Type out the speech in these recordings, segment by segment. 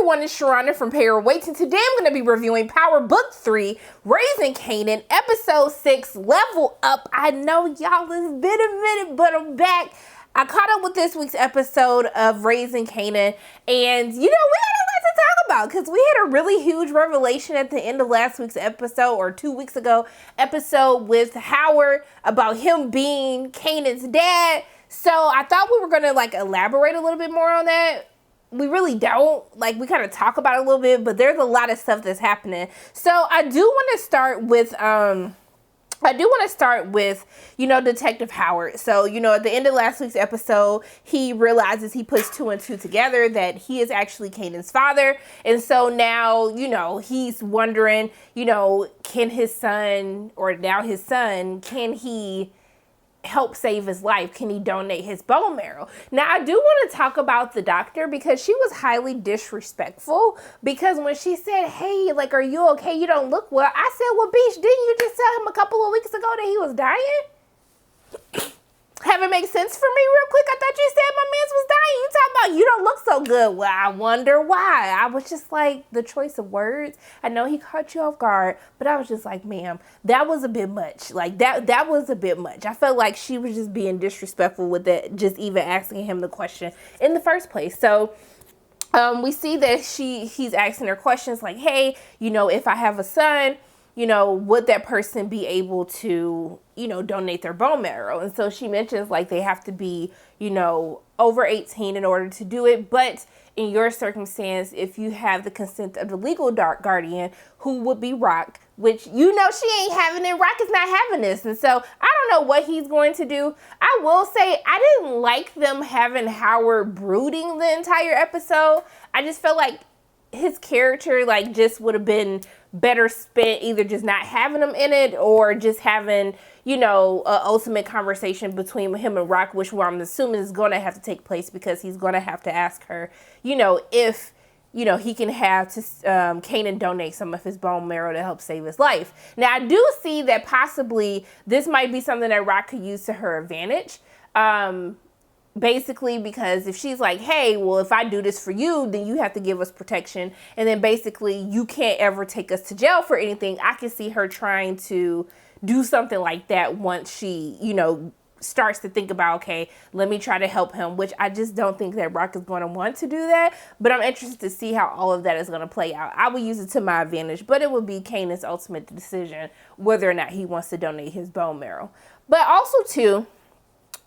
everyone, it's Sharana from Payer Waits, and today I'm going to be reviewing Power Book 3, Raising Kanan, Episode 6, Level Up. I know y'all, it's been a minute, but I'm back. I caught up with this week's episode of Raising Kanan, and we had a lot to talk about because we had a really huge revelation at the end of last week's episode, or 2 weeks ago, episode with Howard about him being Kanan's dad. So I thought we were going to elaborate a little bit more on that. We really don't. We kind of talk about it a little bit, but there's a lot of stuff that's happening. So I do want to start with Detective Howard. So, at the end of last week's episode, he realizes, he puts 2 and 2 together, that he is actually Kanan's father. And so now, he's wondering, can his son, can he help save his life? Can he donate his bone marrow? Now, I do want to talk about the doctor because she was highly disrespectful, because when she said, hey, are you okay? You don't look well. I said, well, Beach, didn't you just tell him a couple of weeks ago that he was dying? Have it make sense for me real quick? I thought you said my man's was dying. You talking about you don't look so good. Well, I wonder why. I was just the choice of words. I know he caught you off guard, but I was just like, ma'am, that was a bit much. That was a bit much. I felt like she was just being disrespectful with that, just even asking him the question in the first place. So we see that he's asking her questions like, hey, if I have a son, would that person be able to, donate their bone marrow? And so she mentions they have to be, over 18 in order to do it. But in your circumstance, if you have the consent of the legal guardian, who would be Rock, which, she ain't having it. Rock is not having this. And so I don't know what he's going to do. I will say I didn't like them having Howard brooding the entire episode. I just felt like his character just would have been better spent either just not having him in it, or just having an ultimate conversation between him and Rock, which I'm assuming is going to have to take place, because he's going to have to ask her if he can have Kanan donate some of his bone marrow to help save his life. Now, I do see that possibly this might be something that Rock could use to her advantage. Basically, because if she's like, hey, well, if I do this for you, then you have to give us protection. And then basically you can't ever take us to jail for anything. I can see her trying to do something like that once she, starts to think about, okay, let me try to help him, which I just don't think that Rock is going to want to do that. But I'm interested to see how all of that is going to play out. I would use it to my advantage, but it would be Kanan's ultimate decision whether or not he wants to donate his bone marrow. But also, too,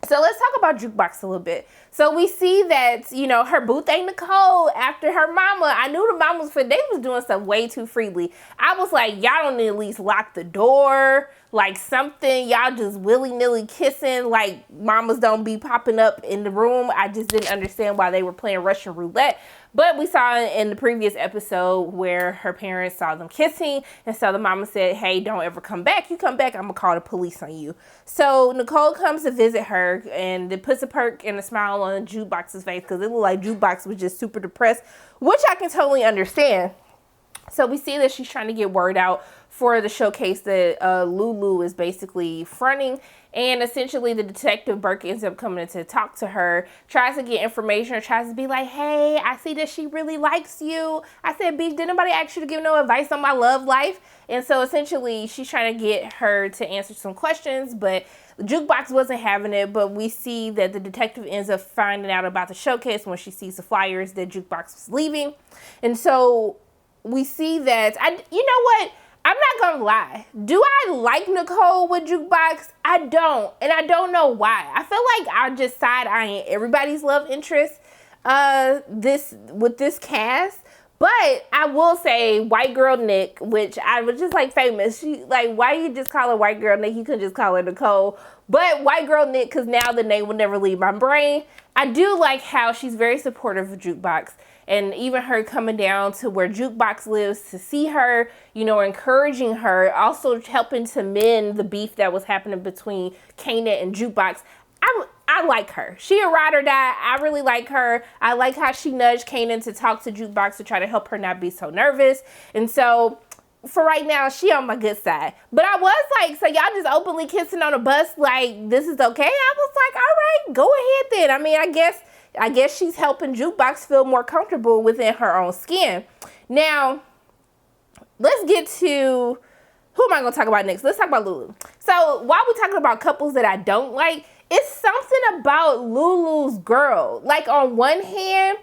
so let's talk about Jukebox a little bit. So we see that, her booth ain't Nicole after her mama. I knew the mamas, they was doing stuff way too freely. I was like, y'all don't at least lock the door, something. Y'all just willy-nilly kissing, mamas don't be popping up in the room. I just didn't understand why they were playing Russian roulette. But we saw in the previous episode where her parents saw them kissing, and so the mama said, hey, don't ever come back. You come back, I'm going to call the police on you. So Nicole comes to visit her, and it puts a perk and a smile on Jukebox's face, because it looked like Jukebox was just super depressed, which I can totally understand. So we see that she's trying to get word out for the showcase that Lulu is basically fronting. And essentially the detective Burke ends up coming to talk to her, tries to get information, or tries to be like, hey, I see that she really likes you. I said, Beach, did nobody ask you to give no advice on my love life? And so essentially she's trying to get her to answer some questions, but Jukebox wasn't having it. But we see that the detective ends up finding out about the showcase when she sees the flyers that Jukebox was leaving. And so we see that, I'm not gonna lie. Do I like Nicole with Jukebox? I don't. And I don't know why. I feel like I'm just side-eyeing everybody's love interest with this cast. But I will say White Girl Nick, which I was just famous. She why you just call her White Girl Nick? You could just call her Nicole. But White Girl Nick, because now the name will never leave my brain. I do like how she's very supportive of Jukebox. And even her coming down to where Jukebox lives to see her, encouraging her, also helping to mend the beef that was happening between Kanan and Jukebox. I like her. She a ride or die. I really like her. I like how she nudged Kanan to talk to Jukebox to try to help her not be so nervous. And so for right now, she on my good side. But I was so y'all just openly kissing on a bus, this is okay? I was all right, go ahead then. I mean, I guess I guess she's helping Jukebox feel more comfortable within her own skin. Now, let's get to, who am I going to talk about next? Let's talk about Lulu. So while we're talking about couples that I don't like, it's something about Lulu's girl. Like, on one hand,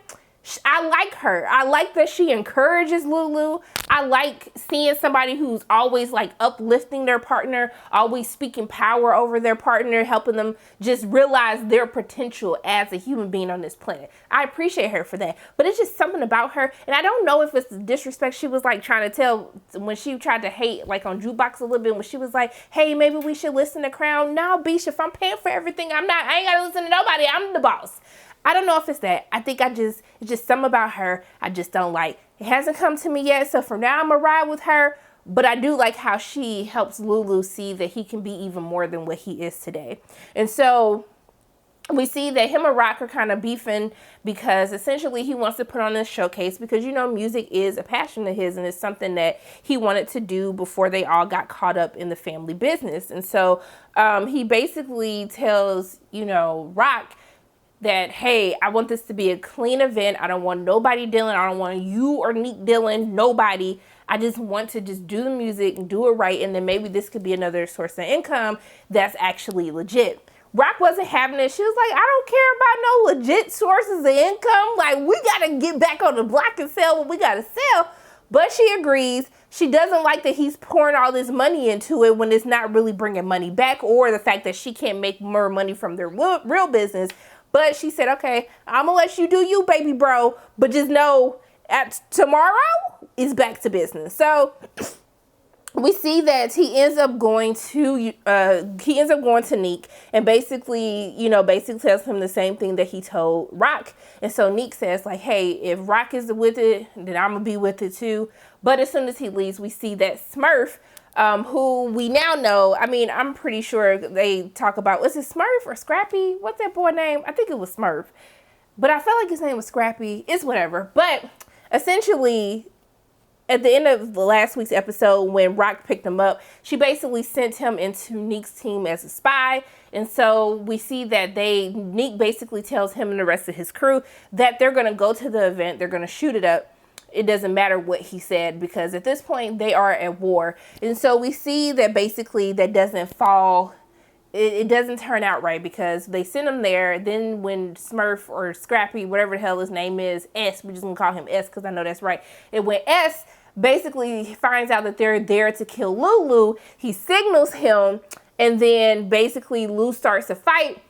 I like her. I like that she encourages Lulu. I like seeing somebody who's always like uplifting their partner, always speaking power over their partner, helping them just realize their potential as a human being on this planet. I appreciate her for that. But it's just something about her. And I don't know if it's the disrespect she was like trying to tell when she tried to hate like on Jukebox a little bit, when she was like, hey, maybe we should listen to Crown. No, Bish, if I'm paying for everything, I ain't got to listen to nobody. I'm the boss. I don't know if it's that. I think it's just something about her I just don't like. It hasn't come to me yet, so for now I'm going to ride with her. But I do like how she helps Lulu see that he can be even more than what he is today. And so we see that him and Rock are kind of beefing because essentially he wants to put on this showcase because, you know, music is a passion of his and it's something that he wanted to do before they all got caught up in the family business. And so he basically tells, you know, Rock that, hey, I want this to be a clean event. I don't want nobody dealing. I don't want you or Neek dealing, nobody. I just want to just do the music and do it right. And then maybe this could be another source of income that's actually legit. Rock wasn't having it. She was like, I don't care about no legit sources of income. Like, we got to get back on the block and sell what we got to sell. But she agrees. She doesn't like that he's pouring all this money into it when it's not really bringing money back, or the fact that she can't make more money from their real business. But she said, okay, I'm going to let you do you, baby bro. But just know tomorrow is back to business. So we see that he ends up going to Neek and basically tells him the same thing that he told Rock. And so Neek says like, hey, if Rock is with it, then I'm going to be with it too. But as soon as he leaves, we see that Smurf, who we now know, I mean, I'm pretty sure they talk about, was it Smurf or Scrappy? What's that boy name? I think it was Smurf. But I felt like his name was Scrappy. It's whatever. But essentially, at the end of the last week's episode, when Rock picked him up, she basically sent him into Neek's team as a spy. And so we see that Neek basically tells him and the rest of his crew that they're going to go to the event. They're going to shoot it up. It doesn't matter what he said, because at this point they are at war. And so we see that basically that doesn't fall. It doesn't turn out right, because they send him there. Then when Smurf or Scrappy, whatever the hell his name is, S, we're just going to call him S because I know that's right. And when S basically finds out that they're there to kill Lulu, he signals him. And then basically Lou starts a fight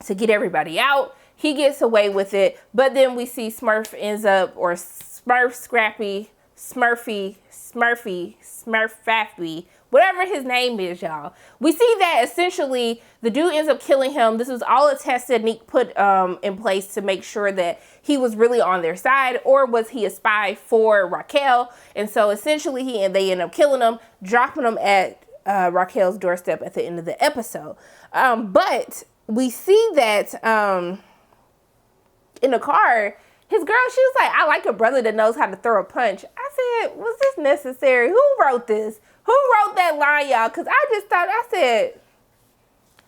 to get everybody out. He gets away with it. But then we see Smurf ends up, or Smurf, Scrappy, Smurfy, Smurfaffy, whatever his name is, y'all. We see that essentially the dude ends up killing him. This was all a test that Neek put in place to make sure that he was really on their side, or was he a spy for Raquel? And so essentially they end up killing him, dropping him at Raquel's doorstep at the end of the episode. But we see that in the car, his girl, she was like, I like a brother that knows how to throw a punch. I said, was this necessary? Who wrote this? Who wrote that line, y'all? Because I just thought, I said,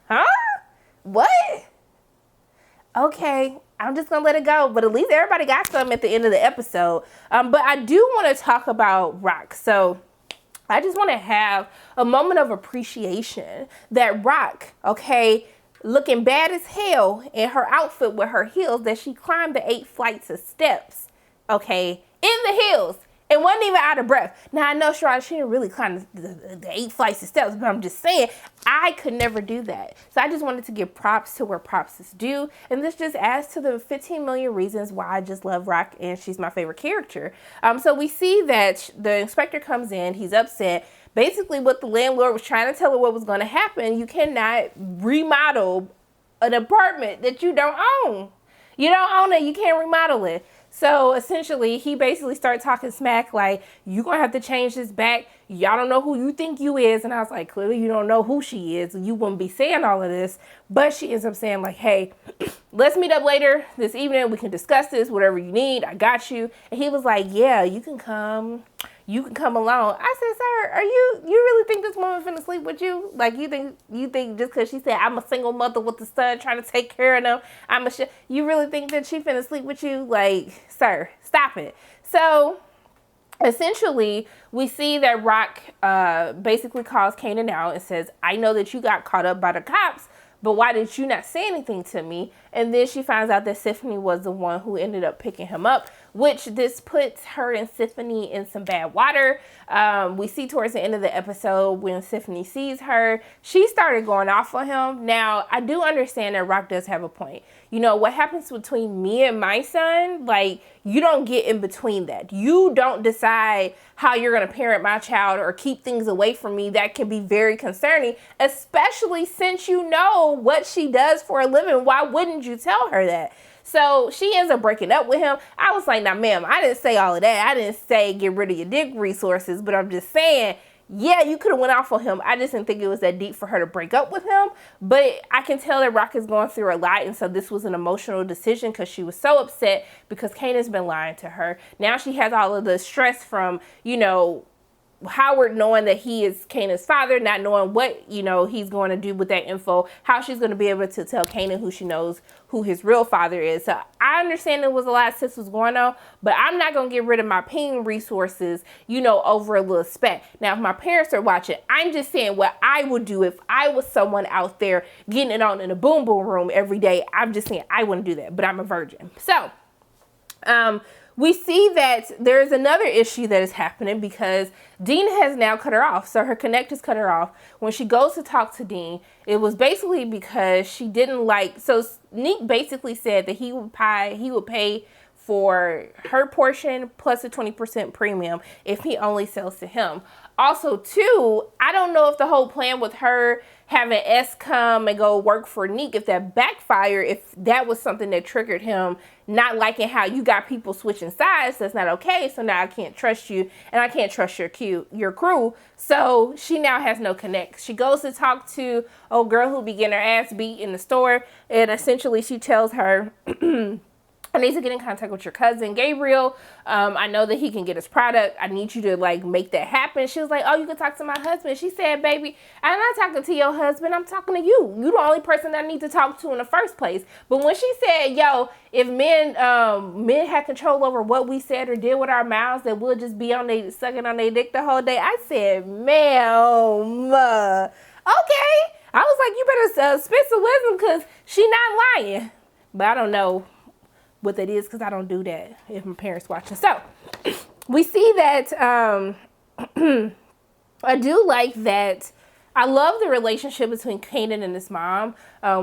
huh? What? Okay, I'm just going to let it go. But at least everybody got something at the end of the episode. But I do want to talk about Rock. So I just want to have a moment of appreciation that Rock, okay, looking bad as hell in her outfit with her heels, that she climbed the 8 flights of steps, okay, in the heels, and wasn't even out of breath. Now, I know she didn't really climb the 8 flights of steps, but I'm just saying, I could never do that. So I just wanted to give props to where props is due, and this just adds to the 15 million reasons why I just love Rock, and she's my favorite character. So we see that the inspector comes in, he's upset. Basically, what the landlord was trying to tell her what was going to happen, you cannot remodel an apartment that you don't own. You don't own it, you can't remodel it. So essentially, he basically started talking smack like, you're going to have to change this back. Y'all don't know who you think you is. And I was like, clearly you don't know who she is. You wouldn't be saying all of this. But she ends up saying like, hey, let's meet up later this evening. We can discuss this, whatever you need. I got you. And he was like, yeah, you can come. You can come along. I said, sir, you really think this woman finna sleep with you? Like, you think just because she said, I'm a single mother with a son trying to take care of them, you really think that she finna sleep with you? Like, sir, stop it. So essentially, we see that Rock basically calls Kanan out and says, I know that you got caught up by the cops, but why did you not say anything to me? And then she finds out that Symphony was the one who ended up picking him up, which this puts her and Symphony in some bad water. We see towards the end of the episode when Symphony sees her, she started going off on him. Now, I do understand that Rock does have a point. You know, what happens between me and my son, like, you don't get in between that. You don't decide how you're going to parent my child or keep things away from me. That can be very concerning, especially since you know what she does for a living. Why wouldn't you tell her that? So she ends up breaking up with him. I was like, now, ma'am, I didn't say all of that. I didn't say get rid of your dick resources, but I'm just saying, yeah, you could have went off on him. I just didn't think it was that deep for her to break up with him. But I can tell that Rock is going through a lot. And so this was an emotional decision because she was so upset because Kanan's been lying to her. Now she has all of the stress from, you know, Howard knowing that he is Kanan's father, not knowing what, you know, he's going to do with that info, how she's going to be able to tell Kanan who she knows who his real father is. So I understand there was a lot of shit was going on, but I'm not going to get rid of my ping resources, you know, over a little speck. Now, if my parents are watching, I'm just saying what I would do if I was someone out there getting it on in a boom boom room every day. I'm just saying I wouldn't do that, but I'm a virgin. So, we see that there's another issue that is happening because Dean has now cut her off. So her connect has cut her off. When she goes to talk to Dean, it was basically because she didn't like, so Neek basically said that he would pay for her portion plus a 20% premium if he only sells to him. Also, too, I don't know if the whole plan with her having S come and go work for Neek, if that backfired, if that was something that triggered him not liking how you got people switching sides, that's not okay. So now I can't trust you and I can't trust your crew. So she now has no connect. She goes to talk to old girl who be getting her ass beat in the store, and essentially she tells her, I need to get in contact with your cousin, Gabriel. I know that he can get his product. I need you to, like, make that happen. She was like, oh, you can talk to my husband. She said, baby, I'm not talking to your husband. I'm talking to you. You the only person that I need to talk to in the first place. But when she said, yo, if men had control over what we said or did with our mouths, that we'll just be sucking on their dick the whole day, I said, ma'am, okay. I was like, you better spit some wisdom because she not lying. But I don't know what that is because I don't do that if my parents watching. So we see that I do like that. I love the relationship between Kanan and his mom.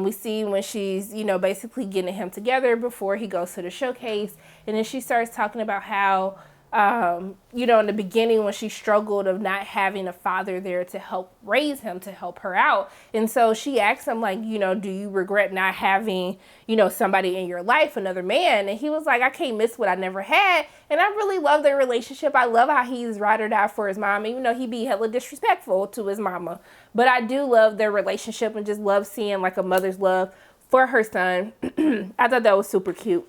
We see when she's, you know, basically getting him together before he goes to the showcase, and then she starts talking about how you know, in the beginning when she struggled of not having a father there to help raise him, to help her out. And so she asked him, like, you know, do you regret not having, you know, somebody in your life, another man? And he was like, I can't miss what I never had. And I really love their relationship. I love how he's ride or die for his mom, even though he be hella disrespectful to his mama. But I do love their relationship and just love seeing, like, a mother's love for her son. I thought that was super cute.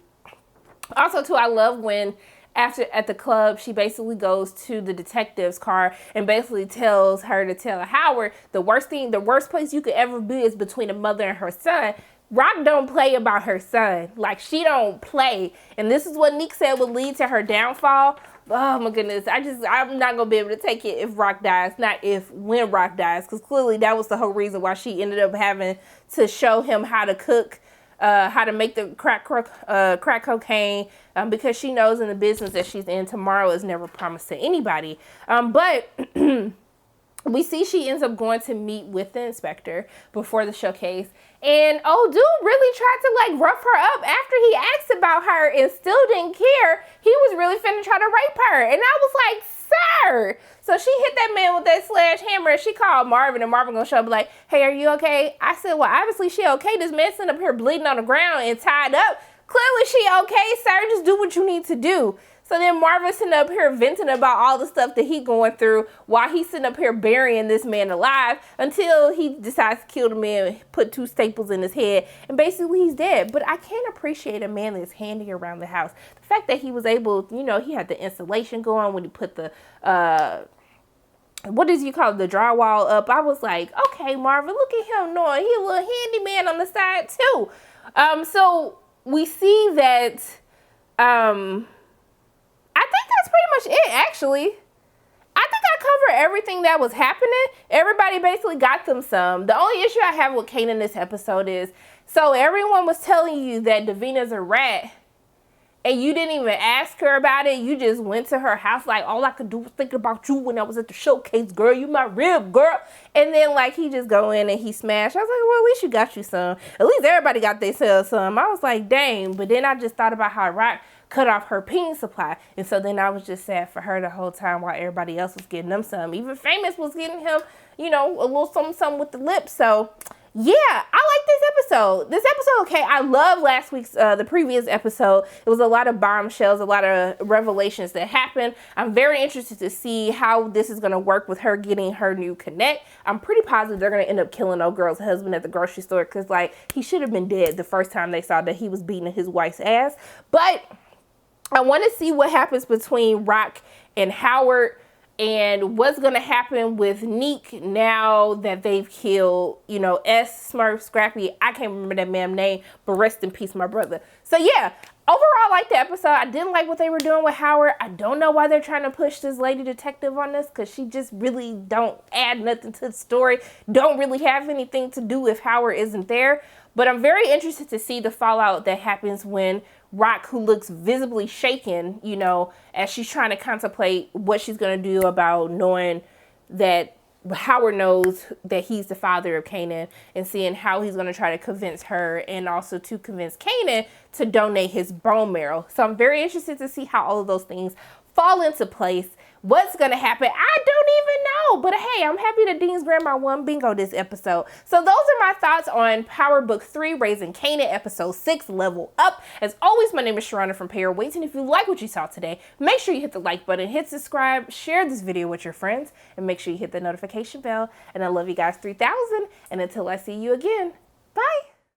Also, too, I love when at the club, she basically goes to the detective's car and basically tells her to tell Howard the worst place you could ever be is between a mother and her son. Rock don't play about her son. Like, she don't play. And this is what Neek said would lead to her downfall. Oh my goodness. I'm not going to be able to take it if Rock dies. Not when Rock dies. Because clearly that was the whole reason why she ended up having to show him how to cook, how to make the crack cocaine, because she knows in the business that she's in, tomorrow is never promised to anybody. But we see she ends up going to meet with the inspector before the showcase. And old dude really tried to, like, rough her up after he asked about her and still didn't care. He was really finna try to rape her. And I was like, sir. So she hit that man with that sledgehammer and she called Marvin, and Marvin gonna show up like, hey, are you okay? I said, well, obviously she okay. This man sitting up here bleeding on the ground and tied up. Clearly she okay, sir. Just do what you need to do. So then Marvin's sitting up here venting about all the stuff that he going through while he's sitting up here burying this man alive until he decides to kill the man, put 2 staples in his head, and basically he's dead. But I can't appreciate a man that's handy around the house. The fact that he was able, you know, he had the insulation going when he put the, what does you call it, the drywall up. I was like, okay, Marvin, look at him knowing he a little handyman on the side too. So we see that, I think that's pretty much it, actually. I think I covered everything that was happening. Everybody basically got them some. The only issue I have with Kanan this episode is, so everyone was telling you that Davina's a rat, and you didn't even ask her about it. You just went to her house like, all I could do was think about you when I was at the showcase, girl. You my rib, girl. And then like he just go in and he smashed. I was like, well, at least you got you some. At least everybody got themselves some. I was like, dang. But then I just thought about how Rock cut off her peen supply. And so then I was just sad for her the whole time while everybody else was getting them some. Even Famous was getting him, you know, a little something with the lips. So yeah, I like this episode. This episode, okay, I love last week's, the previous episode. It was a lot of bombshells, a lot of revelations that happened. I'm very interested to see how this is going to work with her getting her new connect. I'm pretty positive they're going to end up killing old girl's husband at the grocery store because, like, he should have been dead the first time they saw that he was beating his wife's ass. But I want to see what happens between Rock and Howard and what's going to happen with Neek now that they've killed, you know, S, Smurf, Scrappy. I can't remember that man's name, but rest in peace, my brother. So yeah, overall, I liked the episode. I didn't like what they were doing with Howard. I don't know why they're trying to push this lady detective on us because she just really don't add nothing to the story. Don't really have anything to do if Howard isn't there. But I'm very interested to see the fallout that happens when Rock, who looks visibly shaken, you know, as she's trying to contemplate what she's going to do about knowing that Howard knows that he's the father of Kanan and seeing how he's going to try to convince her and also to convince Kanan to donate his bone marrow. So I'm very interested to see how all of those things fall into place. What's going to happen? I don't even know. But hey, I'm happy that Dean's grandma won bingo this episode. So those are my thoughts on Power Book 3, Raising Kanan, Episode 6, Level Up. As always, my name is Sharona from Pair Waits. And if you like what you saw today, make sure you hit the like button, hit subscribe, share this video with your friends, and make sure you hit the notification bell. And I love you guys 3000. And until I see you again,